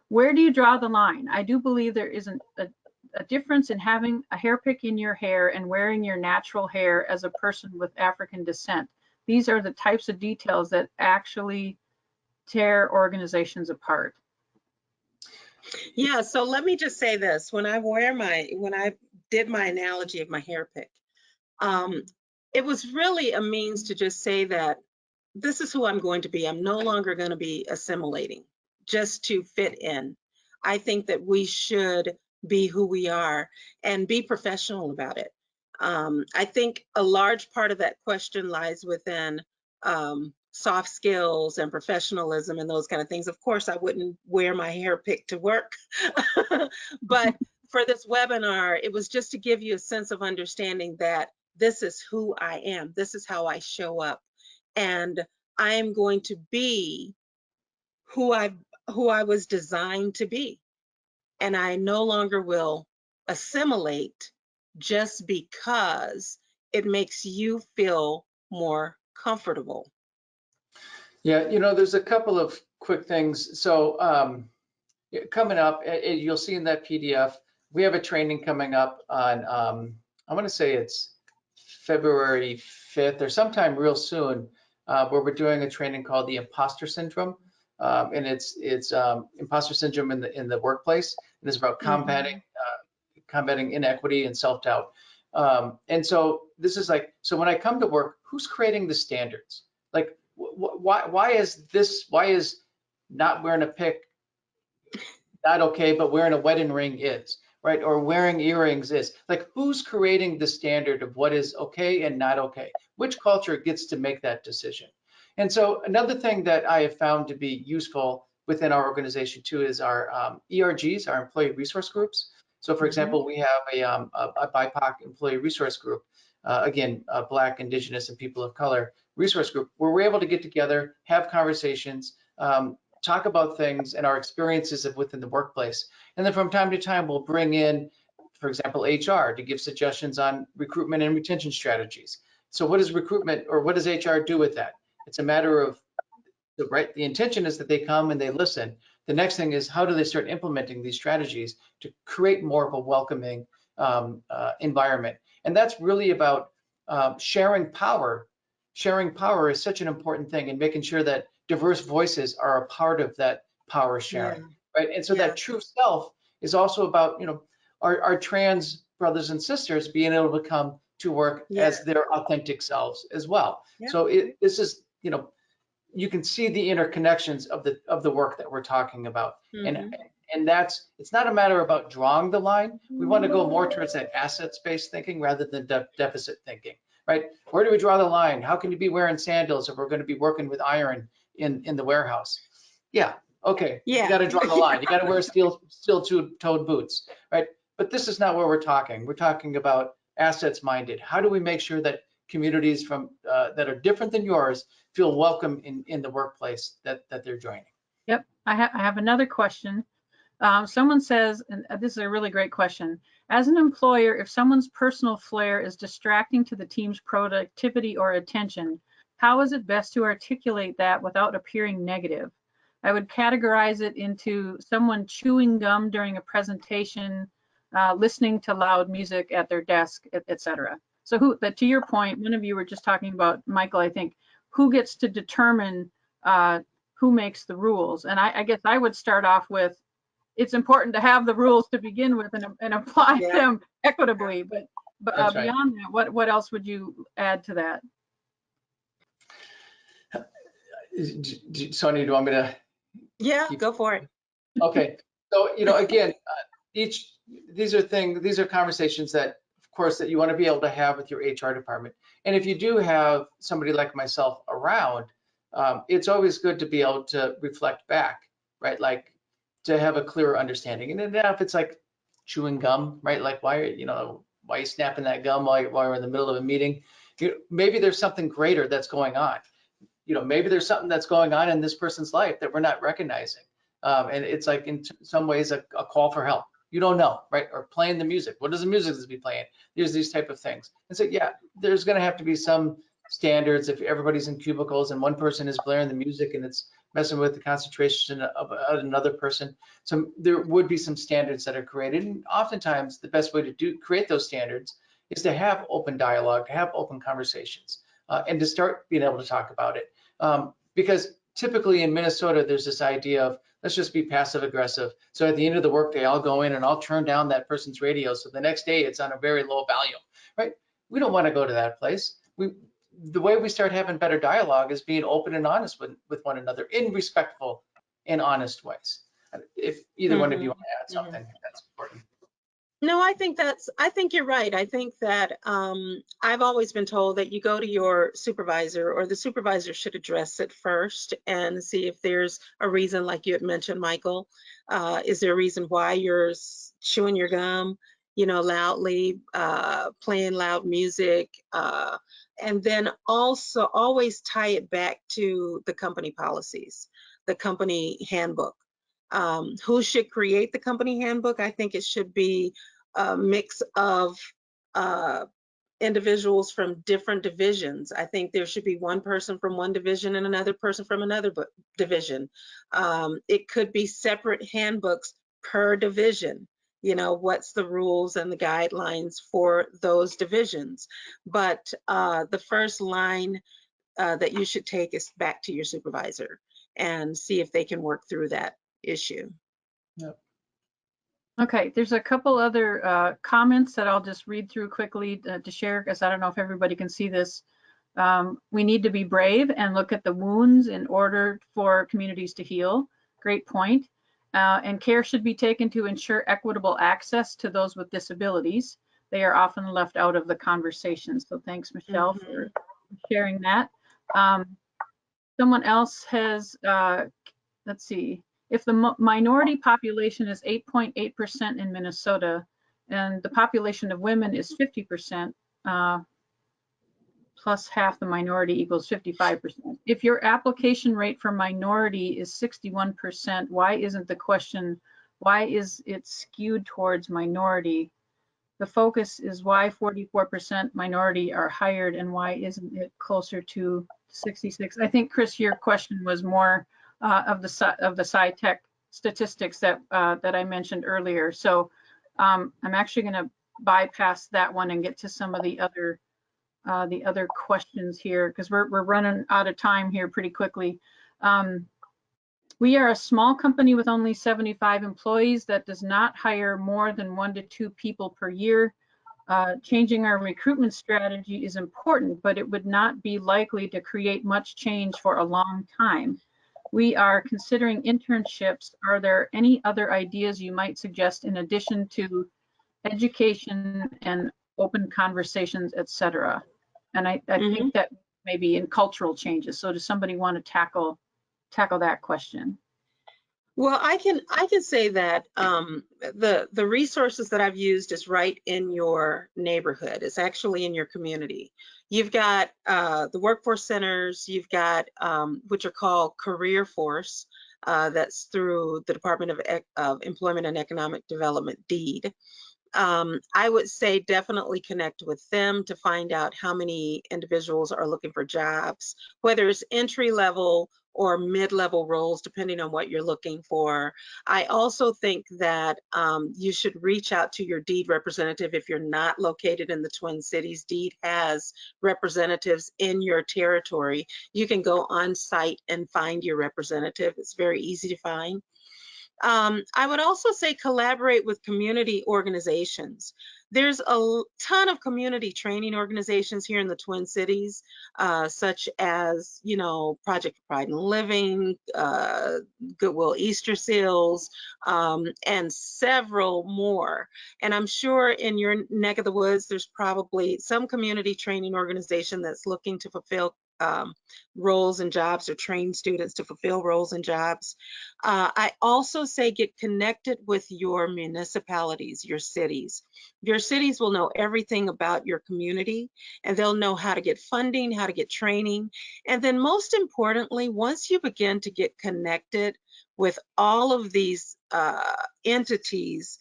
Where do you draw the line? I do believe there isn't a difference in having a hair pick in your hair and wearing your natural hair as a person with African descent. These are the types of details that actually tear organizations apart. Yeah, so let me just say this. When I did my analogy of my hair pick, it was really a means to just say that this is who I'm going to be. I'm no longer going to be assimilating just to fit in. I think that we should be who we are and be professional about it. I think a large part of that question lies within soft skills and professionalism and those kind of things. Of course, I wouldn't wear my hair picked to work, but for this webinar, it was just to give you a sense of understanding that this is who I am. This is how I show up. And I am going to be who I was designed to be. And I no longer will assimilate just because it makes you feel more comfortable. Yeah, there's a couple of quick things. So coming up, you'll see in that PDF, we have a training coming up on, I want to say it's February 5th or sometime real soon, where we're doing a training called the Imposter Syndrome. And it's Imposter Syndrome in the workplace. And it's about combating inequity and self-doubt. And so this is like, so when I come to work, who's creating the standards? Like, why is not wearing a pick not okay, but wearing a wedding ring is, right? Or wearing earrings is. Like, who's creating the standard of what is okay and not okay? Which culture gets to make that decision? And so another thing that I have found to be useful within our organization too is our ERGs, our employee resource groups. So for example, we have a BIPOC employee resource group, again, Black, Indigenous, and people of color resource group, where we're able to get together, have conversations, talk about things and our experiences within the workplace. And then from time to time, we'll bring in, for example, HR to give suggestions on recruitment and retention strategies. So what does recruitment or what does HR do with that? It's a matter of, the intention is that they come and they listen. The next thing is, how do they start implementing these strategies to create more of a welcoming environment? And that's really about sharing power. Sharing power is such an important thing, and making sure that diverse voices are a part of that power sharing, right? And so that true self is also about, our trans brothers and sisters being able to come to work as their authentic selves as well. So this is, you can see the interconnections of the work that we're talking about. And it's not a matter about drawing the line. We want to go more towards that assets-based thinking rather than deficit thinking, right? Where do we draw the line? How can you be wearing sandals if we're going to be working with iron in the warehouse? Yeah, okay, you got to draw the line. You got to wear steel-toed boots, right? But this is not what we're talking. We're talking about assets-minded. How do we make sure that communities from that are different than yours feel welcome in the workplace that they're joining? Yep, I have another question. Someone says, and this is a really great question, as an employer, if someone's personal flair is distracting to the team's productivity or attention, how is it best to articulate that without appearing negative? I would categorize it into someone chewing gum during a presentation, listening to loud music at their desk, etc. So to your point, one of you were just talking about, Michael, I think, who gets to determine who makes the rules? And I guess I would start off with, it's important to have the rules to begin with and apply them equitably. But beyond that, what else would you add to that? Sonia, do you want me to? Yeah, go for it. Okay. So, again, these are conversations that, of course, that you want to be able to have with your HR department. And if you do have somebody like myself around, it's always good to be able to reflect back, right? Like to have a clearer understanding. And then if it's like chewing gum, right? Like why are you snapping that gum while you're in the middle of a meeting? Maybe there's something greater that's going on. Maybe there's something that's going on in this person's life that we're not recognizing. And it's like in some ways a call for help. You don't know, right? Or playing the music. What does the music be playing? There's these type of things. And so, yeah, there's going to have to be some standards if everybody's in cubicles and one person is blaring the music and it's messing with the concentration of another person. So there would be some standards that are created. And oftentimes the best way to create those standards is to have open dialogue, to have open conversations, and to start being able to talk about it. Because typically in Minnesota, there's this idea of let's just be passive aggressive. So at the end of the workday, I'll go in and I'll turn down that person's radio. So the next day it's on a very low volume, right? We don't want to go to that place. The way we start having better dialogue is being open and honest with one another in respectful and honest ways. If either one of you want to add something, that's important. No, I think you're right. I think that I've always been told that you go to your supervisor, or the supervisor should address it first and see if there's a reason, like you had mentioned, Michael. Is there a reason why you're chewing your gum, loudly, playing loud music? And then also always tie it back to the company policies, the company handbook. Who should create the company handbook? I think it should be a mix of individuals from different divisions. I think there should be one person from one division and another person from another division. It could be separate handbooks per division. What's the rules and the guidelines for those divisions? But the first line that you should take is back to your supervisor and see if they can work through that issue. Yep. Okay, there's a couple other comments that I'll just read through quickly to share, because I don't know if everybody can see this. We need to be brave and look at the wounds in order for communities to heal. Great point. And care should be taken to ensure equitable access to those with disabilities. They are often left out of the conversation. So thanks, Michelle, for sharing that. Someone else has, let's see. If the minority population is 8.8% in Minnesota and the population of women is 50%, plus half the minority equals 55%. If your application rate for minority is 61%, why isn't the question, why is it skewed towards minority? The focus is why 44% minority are hired and why isn't it closer to 66? I think, Chris, your question was more of the Scitec statistics that I mentioned earlier. So I'm actually going to bypass that one and get to some of the other questions here, because we're running out of time here pretty quickly. We are a small company with only 75 employees that does not hire more than 1 to 2 people per year. Changing our recruitment strategy is important, but it would not be likely to create much change for a long time. We are considering internships. Are there any other ideas you might suggest in addition to education and open conversations, etc.? And I think that maybe in cultural changes. So does somebody want to tackle that question? Well, I can say that the resources that I've used is right in your neighborhood. It's actually in your community. You've got the workforce centers. You've got which are called Career Force. That's through the Department of Employment and Economic Development, DEED. I would say definitely connect with them to find out how many individuals are looking for jobs, whether it's entry level or mid-level roles, depending on what you're looking for. I also think that you should reach out to your DEED representative if you're not located in the Twin Cities. DEED has representatives in your territory. You can go on site and find your representative. It's very easy to find. I would also say collaborate with community organizations. There's a ton of community training organizations here in the Twin Cities, such as, Project Pride and Living, Goodwill Easter Seals, and several more. And I'm sure in your neck of the woods, there's probably some community training organization that's looking to fulfill roles and jobs, or train students to fulfill roles and jobs. I also say get connected with your municipalities, your cities. Your cities will know everything about your community, and they'll know how to get funding, how to get training. And then most importantly, once you begin to get connected with all of these entities,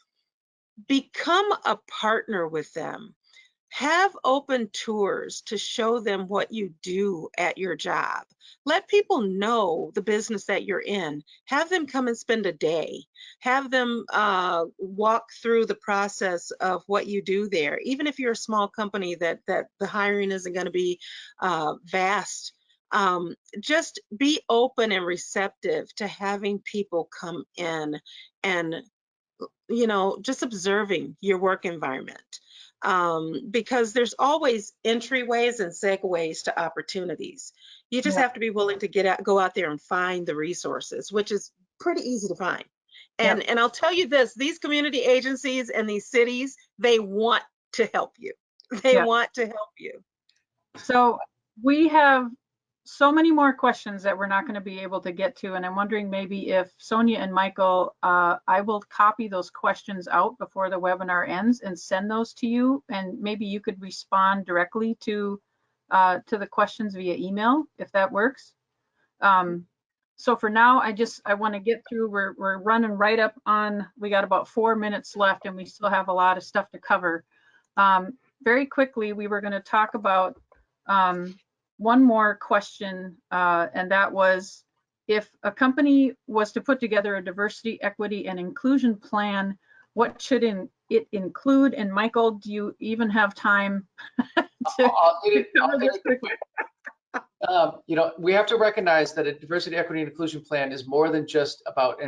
become a partner with them. Have open tours to show them what you do at your job. Let people know the business that you're in. Have them come and spend a day. Have them walk through the process of what you do there. Even if you're a small company that the hiring isn't going to be vast, just be open and receptive to having people come in and just observing your work environment. Because there's always entryways and segues to opportunities. You just have to be willing to go out there and find the resources, which is pretty easy to find. And I'll tell you this, these community agencies and these cities, they want to help you. They want to help you. So we have so many more questions that we're not going to be able to get to, and I'm wondering maybe if Sonia and Michael, I will copy those questions out before the webinar ends and send those to you, and maybe you could respond directly to the questions via email if that works. So for now, I want to get through. We're running right up on. We got about 4 minutes left, and we still have a lot of stuff to cover. Very quickly, we were going to talk about one more question, and that was, if a company was to put together a diversity, equity, and inclusion plan, what should it include? And Michael, do you even have time to cover this quickly? We have to recognize that a diversity, equity, and inclusion plan is more than just about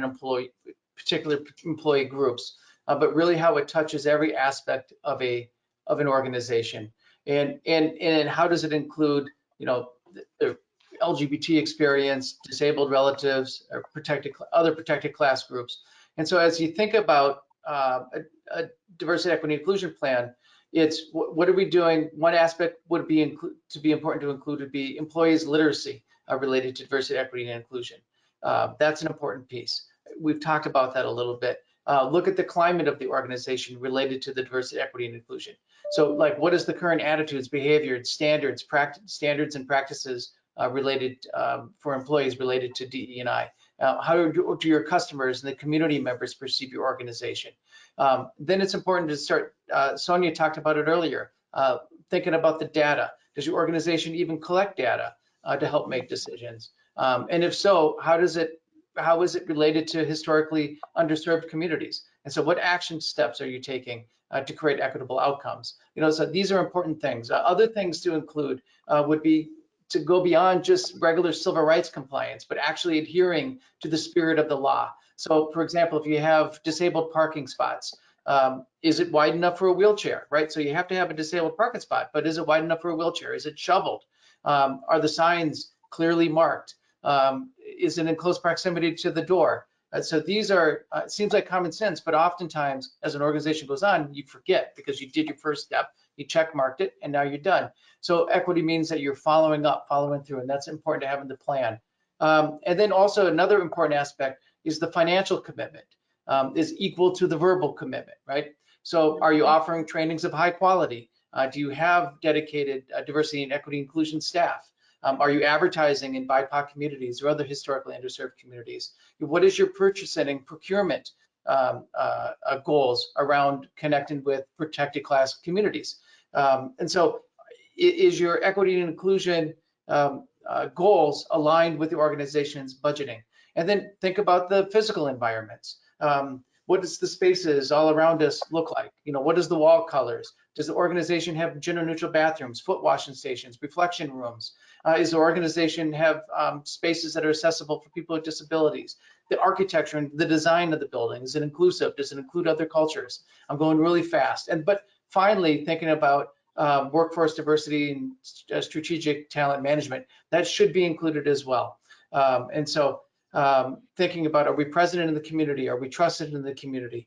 particular employee groups, but really how it touches every aspect of an organization. And how does it include, the LGBT experience, disabled relatives, or other protected class groups. And so as you think about a diversity, equity, inclusion plan, it's what are we doing? One aspect would be important to include would be employees' literacy related to diversity, equity, and inclusion. That's an important piece. We've talked about that a little bit. Look at the climate of the organization related to the diversity, equity, and inclusion. So, like, what is the current attitudes, behavior, standards and practices related for employees related to DE&I? How do your customers and the community members perceive your organization? Then it's important to start. Sonia talked about it earlier. Thinking about the data. Does your organization even collect data to help make decisions? And if so, how is it related to historically underserved communities? And so what action steps are you taking to create equitable outcomes? So these are important things. Other things to include would be to go beyond just regular civil rights compliance, but actually adhering to the spirit of the law. So for example, if you have disabled parking spots, is it wide enough for a wheelchair, right? So you have to have a disabled parking spot, but is it wide enough for a wheelchair? Is it shoveled? Are the signs clearly marked? Is it in close proximity to the door? So these are, it seems like common sense, but oftentimes as an organization goes on, you forget because you did your first step, you check marked it, and now you're done. So equity means that you're following through, and that's important to have in the plan. And then also another important aspect is the financial commitment is equal to the verbal commitment, right? So are you offering trainings of high quality? Do you have dedicated diversity and equity inclusion staff? Are you advertising in BIPOC communities or other historically underserved communities? What is your purchasing and procurement goals around connecting with protected class communities? And so is your equity and inclusion goals aligned with the organization's budgeting? And then think about the physical environments. What does the spaces all around us look like? What is the wall colors? Does the organization have gender neutral bathrooms, foot washing stations, reflection rooms? Is the organization have spaces that are accessible for people with disabilities? The architecture and the design of the building, is it inclusive? Does it include other cultures? I'm going really fast. But finally, thinking about workforce diversity and strategic talent management, that should be included as well. And so thinking about, are we present in the community? Are we trusted in the community?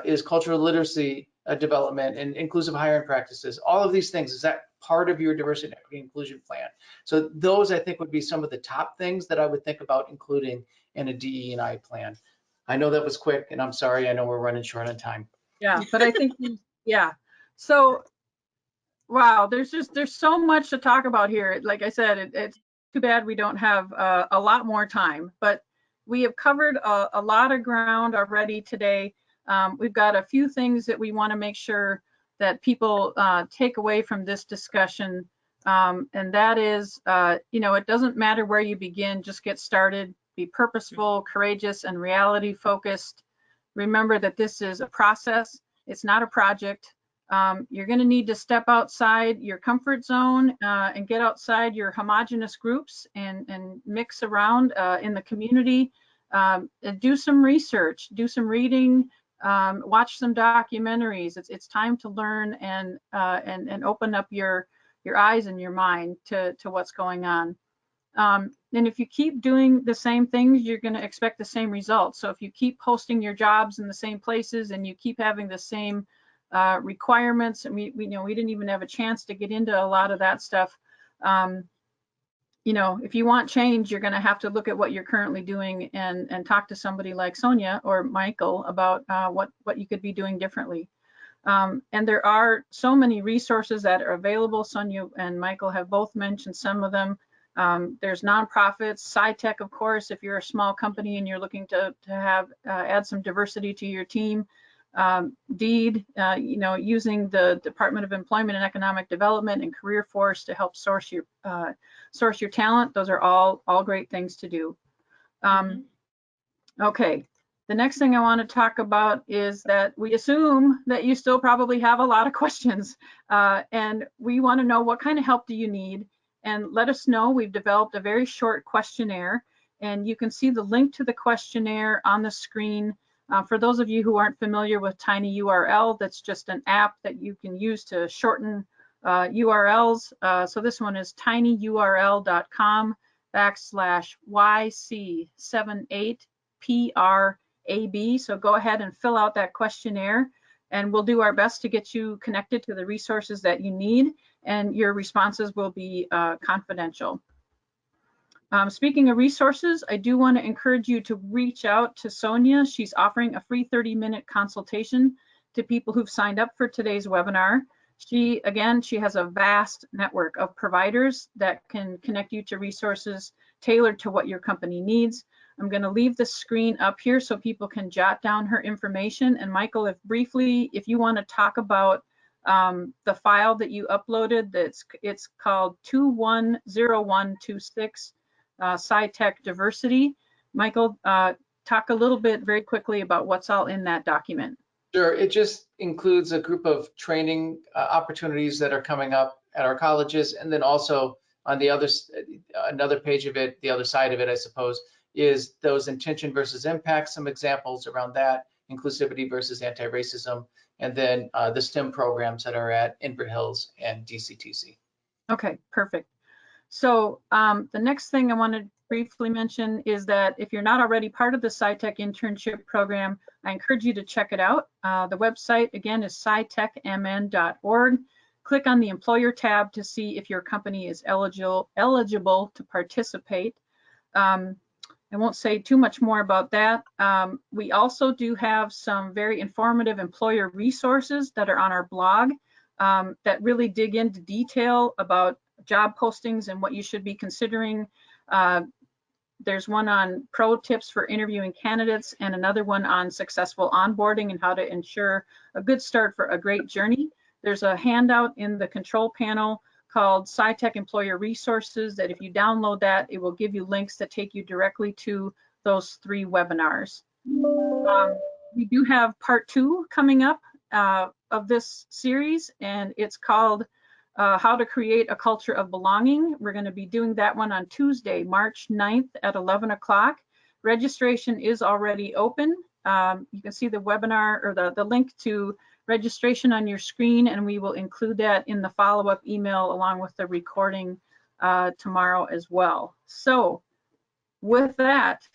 Is cultural literacy development and inclusive hiring practices, all of these things, is that part of your diversity, equity, inclusion plan? So those, I think, would be some of the top things that I would think about including in a DE&I plan. I know that was quick, and I'm sorry, I know we're running short on time. Yeah, but I think, yeah. So, wow, there's so much to talk about here. Like I said, it's too bad we don't have a lot more time, but we have covered a lot of ground already today. We've got a few things that we want to make sure that people take away from this discussion. And that is, it doesn't matter where you begin, just get started, be purposeful, courageous, and reality focused. Remember that this is a process. It's not a project. You're going to need to step outside your comfort zone and get outside your homogenous groups and mix around in the community. And do some research, do some reading, watch some documentaries. It's time to learn and open up your eyes and your mind to what's going on. And if you keep doing the same things, you're going to expect the same results. So if you keep posting your jobs in the same places and you keep having the same requirements, and we didn't even have a chance to get into a lot of that stuff. If you want change, you're going to have to look at what you're currently doing and talk to somebody like Sonia or Michael about what you could be doing differently. And there are so many resources that are available. Sonia and Michael have both mentioned some of them. There's nonprofits, Scitec, of course, if you're a small company and you're looking to have add some diversity to your team. DEED, using the Department of Employment and Economic Development and Career Force to help source your talent. Those are all great things to do. Okay, the next thing I want to talk about is that we assume that you still probably have a lot of questions, and we want to know what kind of help do you need, and let us know. We've developed a very short questionnaire, and you can see the link to the questionnaire on the screen. For those of you who aren't familiar with tinyURL, that's just an app that you can use to shorten URLs. So this one is tinyurl.com/YC78PRAB. So go ahead and fill out that questionnaire, and we'll do our best to get you connected to the resources that you need, and your responses will be confidential. Speaking of resources, I do want to encourage you to reach out to Sonia. She's offering a free 30-minute consultation to people who've signed up for today's webinar. She has a vast network of providers that can connect you to resources tailored to what your company needs. I'm going to leave the screen up here so people can jot down her information. And Michael, if you want to talk about the file that you uploaded, it's called 210126. Scitec diversity. Michael, talk a little bit very quickly about what's all in that document. Sure, it just includes a group of training opportunities that are coming up at our colleges, and then also on the another page of it, the other side of it, I suppose, is those intention versus impact, some examples around that, inclusivity versus anti-racism, and then the STEM programs that are at Inver Hills and DCTC. Okay, perfect. So the next thing I want to briefly mention is that if you're not already part of the Scitec internship program, I encourage you to check it out. The website, again, is scitecmn.org. Click on the employer tab to see if your company is eligible to participate. I won't say too much more about that. We also do have some very informative employer resources that are on our blog that really dig into detail about job postings and what you should be considering. There's one on pro tips for interviewing candidates and another one on successful onboarding and how to ensure a good start for a great journey. There's a handout in the control panel called Scitec Employer Resources that if you download that, it will give you links that take you directly to those 3 webinars. We do have part 2 coming up of this series, and it's called How to Create a Culture of Belonging. We're going to be doing that one on Tuesday, March 9th at 11 o'clock. Registration is already open. You can see the webinar or the link to registration on your screen, and we will include that in the follow-up email along with the recording tomorrow as well. So with that,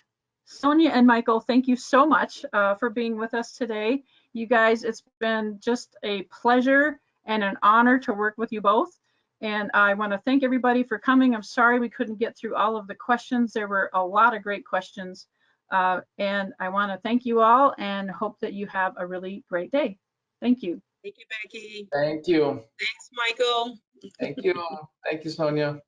Sonia and Michael, thank you so much for being with us today. You guys, it's been just a pleasure and an honor to work with you both. And I want to thank everybody for coming. I'm sorry we couldn't get through all of the questions. There were a lot of great questions. And I want to thank you all and hope that you have a really great day. Thank you. Thank you, Becky. Thank you. Thanks, Michael. Thank you. Thank you, Sonia.